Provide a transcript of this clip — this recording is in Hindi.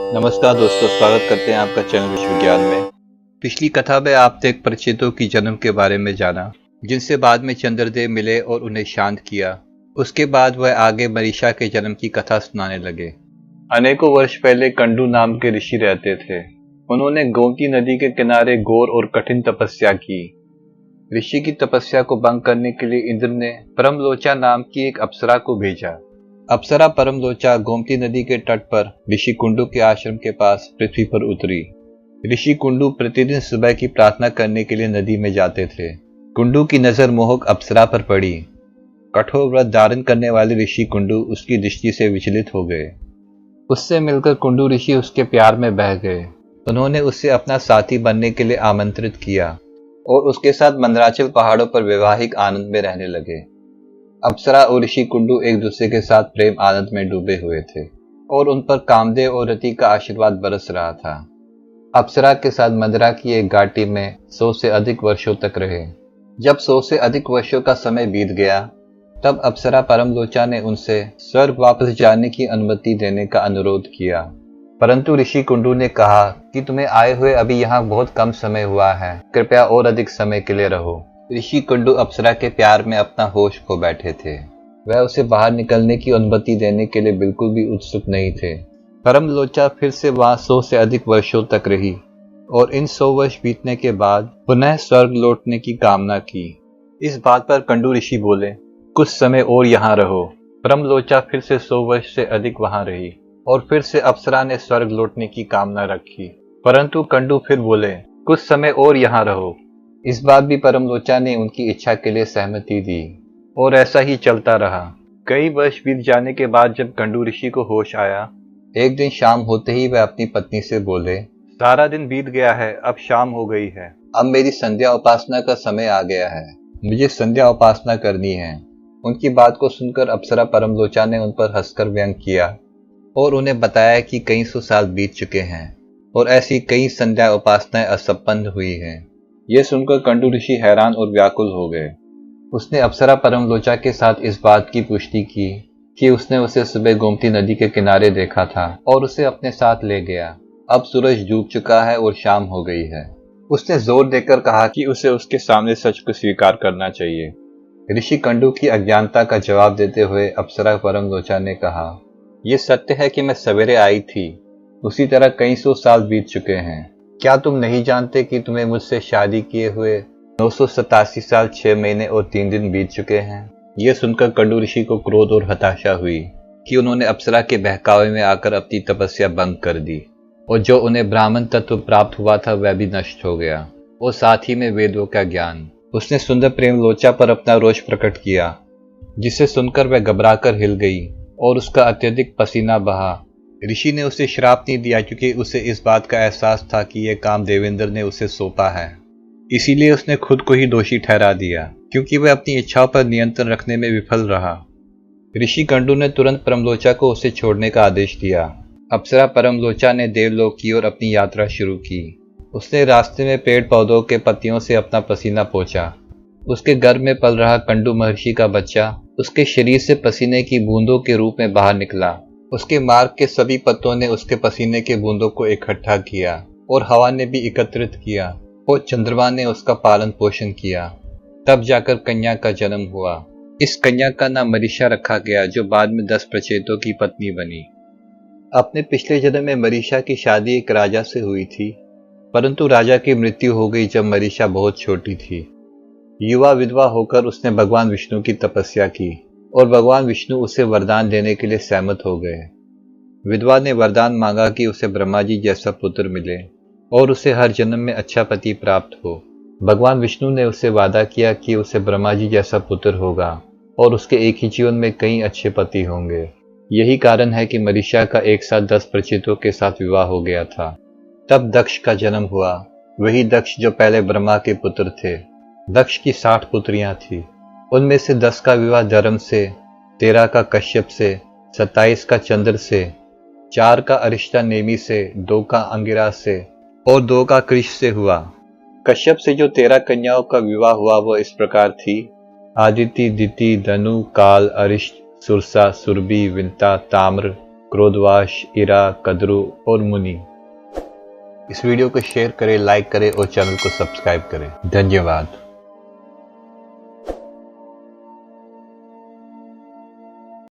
नमस्कार दोस्तों, स्वागत करते हैं आपका चैनल विश्व विज्ञान में। पिछली कथा में आपने एक परिचितों की जन्म के बारे में जाना, जिनसे बाद में चंद्रदेव मिले और उन्हें शांत किया। उसके बाद वह आगे मरीषा के जन्म की कथा सुनाने लगे। अनेकों वर्ष पहले कंडू नाम के ऋषि रहते थे। उन्होंने गोमती नदी के किनारे घोर और कठिन तपस्या की। ऋषि की तपस्या को भंग करने के लिए इंद्र ने परमलोचा नाम की एक अप्सरा को भेजा। अप्सरा परमलोचा गोमती नदी के तट पर ऋषि कुंडू के आश्रम के पास पृथ्वी पर उतरी। ऋषि कुंडू प्रतिदिन सुबह की प्रार्थना करने के लिए नदी में जाते थे। कुंडू की नजर मोहक अप्सरा पर पड़ी। कठोर व्रत धारण करने वाले ऋषि कुंडू उसकी दृष्टि से विचलित हो गए। उससे मिलकर कुंडू ऋषि उसके प्यार में बह गए। उन्होंने उसे अपना साथी बनने के लिए आमंत्रित किया और उसके साथ मंदराचल पहाड़ों पर वैवाहिक आनंद में रहने लगे। अप्सरा और ऋषि कुंडू एक दूसरे के साथ प्रेम आनंद में डूबे हुए थे और उन पर कामदेव और रति का आशीर्वाद बरस रहा था। अप्सरा के साथ मंदरा की एक घाटी में 100 से अधिक वर्षों तक रहे। जब 100 से अधिक वर्षों का समय बीत गया, तब अप्सरा परमलोचा ने उनसे स्वर्ग वापस जाने की अनुमति देने का अनुरोध किया। परंतु ऋषि कुंडू ने कहा कि तुम्हें आए हुए अभी यहाँ बहुत कम समय हुआ है, कृपया और अधिक समय के लिए रहो। ऋषि कुंडू अप्सरा के प्यार में अपना होश खो बैठे थे। वह उसे बाहर निकलने की अनुमति देने के लिए बिल्कुल भी उत्सुक नहीं थे। परमलोचा फिर से वहां 100 से अधिक वर्षों तक रही और इन 100 वर्ष बीतने के बाद पुनः स्वर्ग लौटने की कामना की। इस बात पर कंडू ऋषि बोले, कुछ समय और यहाँ रहो। परमलोचा फिर से 100 वर्ष से अधिक वहां रही और फिर से अप्सरा ने स्वर्ग लौटने की कामना रखी। परंतु कंडू फिर बोले, कुछ समय और यहाँ रहो। इस बार भी परमलोचा ने उनकी इच्छा के लिए सहमति दी और ऐसा ही चलता रहा। कई वर्ष बीत जाने के बाद जब कंडू ऋषि को होश आया, एक दिन शाम होते ही वह अपनी पत्नी से बोले, सारा दिन बीत गया है, अब शाम हो गई है। अब मेरी संध्या उपासना का समय आ गया है। मुझे संध्या उपासना करनी है। उनकी बात को सुनकर अप्सरा परमलोचा ने उन पर हंसकर व्यंग किया और उन्हें बताया कि कई 100 साल बीत चुके हैं और ऐसी कई संध्या उपासनाएं असंपन्न हुई हैं। यह सुनकर कंडू ऋषि हैरान और व्याकुल हो गए। उसने अप्सरा परमलोचा के साथ इस बात की पुष्टि की कि उसने उसे सुबह गोमती नदी के किनारे देखा था और उसे अपने साथ ले गया। अब सूरज डूब चुका है और शाम हो गई है। उसने जोर देकर कहा कि उसे उसके सामने सच को स्वीकार करना चाहिए। ऋषि कंडू की अज्ञानता का जवाब देते हुए अप्सरा परमलोचा ने कहा, यह सत्य है कि मैं सवेरे आई थी, उसी तरह कई 100 साल बीत चुके हैं। क्या तुम नहीं जानते कि तुम्हें मुझसे शादी किए हुए 987 साल 6 महीने और 3 दिन बीत चुके हैं। यह सुनकर कंडू ऋषि को क्रोध और हताशा हुई कि उन्होंने अप्सरा के बहकावे में आकर अपनी तपस्या भंग कर दी और जो उन्हें ब्राह्मण तत्व प्राप्त हुआ था वह भी नष्ट हो गया और साथ ही में वेदों का ज्ञान। उसने सुंदर प्रेमलोचा पर अपना रोष प्रकट किया, जिसे सुनकर वह घबराकर हिल गई और उसका अत्यधिक पसीना बहा। ऋषि ने उसे श्राप नहीं दिया क्योंकि उसे इस बात का एहसास था कि यह काम देवेंद्र ने उसे सौंपा है। इसीलिए उसने खुद को ही दोषी ठहरा दिया क्योंकि वह अपनी इच्छाओं पर नियंत्रण रखने में विफल रहा। ऋषि कंडू ने तुरंत परमलोचा को उसे छोड़ने का आदेश दिया। अप्सरा परमलोचा ने देवलोक की ओर अपनी यात्रा शुरू की। उसने रास्ते में पेड़ पौधों के पत्तियों से अपना पसीना पोंछा। उसके गर्भ में पल रहा कंडू महर्षि का बच्चा उसके शरीर से पसीने की बूंदों के रूप में बाहर निकला। उसके मार्ग के सभी पत्तों ने उसके पसीने के बूंदों को इकट्ठा किया और हवा ने भी एकत्रित किया और चंद्रमा ने उसका पालन पोषण किया। तब जाकर कन्या का जन्म हुआ। इस कन्या का नाम मरीषा रखा गया, जो बाद में 10 प्रचेतों की पत्नी बनी। अपने पिछले जन्म में मरीषा की शादी एक राजा से हुई थी, परंतु राजा की मृत्यु हो गई जब मरीषा बहुत छोटी थी। युवा विधवा होकर उसने भगवान विष्णु की तपस्या की और भगवान विष्णु उसे वरदान देने के लिए सहमत हो गए। विधवा ने वरदान मांगा कि उसे ब्रह्मा जी जैसा पुत्र मिले और उसे हर जन्म में अच्छा पति प्राप्त हो। भगवान विष्णु ने उसे वादा किया कि उसे ब्रह्मा जी जैसा पुत्र होगा और उसके एक ही जीवन में कई अच्छे पति होंगे। यही कारण है कि मरीषा का एक साथ 10 प्रचेतों के साथ विवाह हो गया था। तब दक्ष का जन्म हुआ, वही दक्ष जो पहले ब्रह्मा के पुत्र थे। दक्ष की 60 पुत्रियां थी। उनमें से 10 का विवाह धर्म से, 13 का कश्यप से, 27 का चंद्र से, 4 का अरिष्टा नेमि से, 2 का अंगिरा से और 2 का कृष से हुआ। कश्यप से जो 13 कन्याओं का विवाह हुआ वो इस प्रकार थी, आदिति, दिति, धनु, काल, अरिष्ट, सुरसा, सुरभि, विंता, ताम्र, क्रोधवाश, इरा, कद्रू और मुनि। इस वीडियो को शेयर करें, लाइक करें और चैनल को सब्सक्राइब करें। धन्यवाद।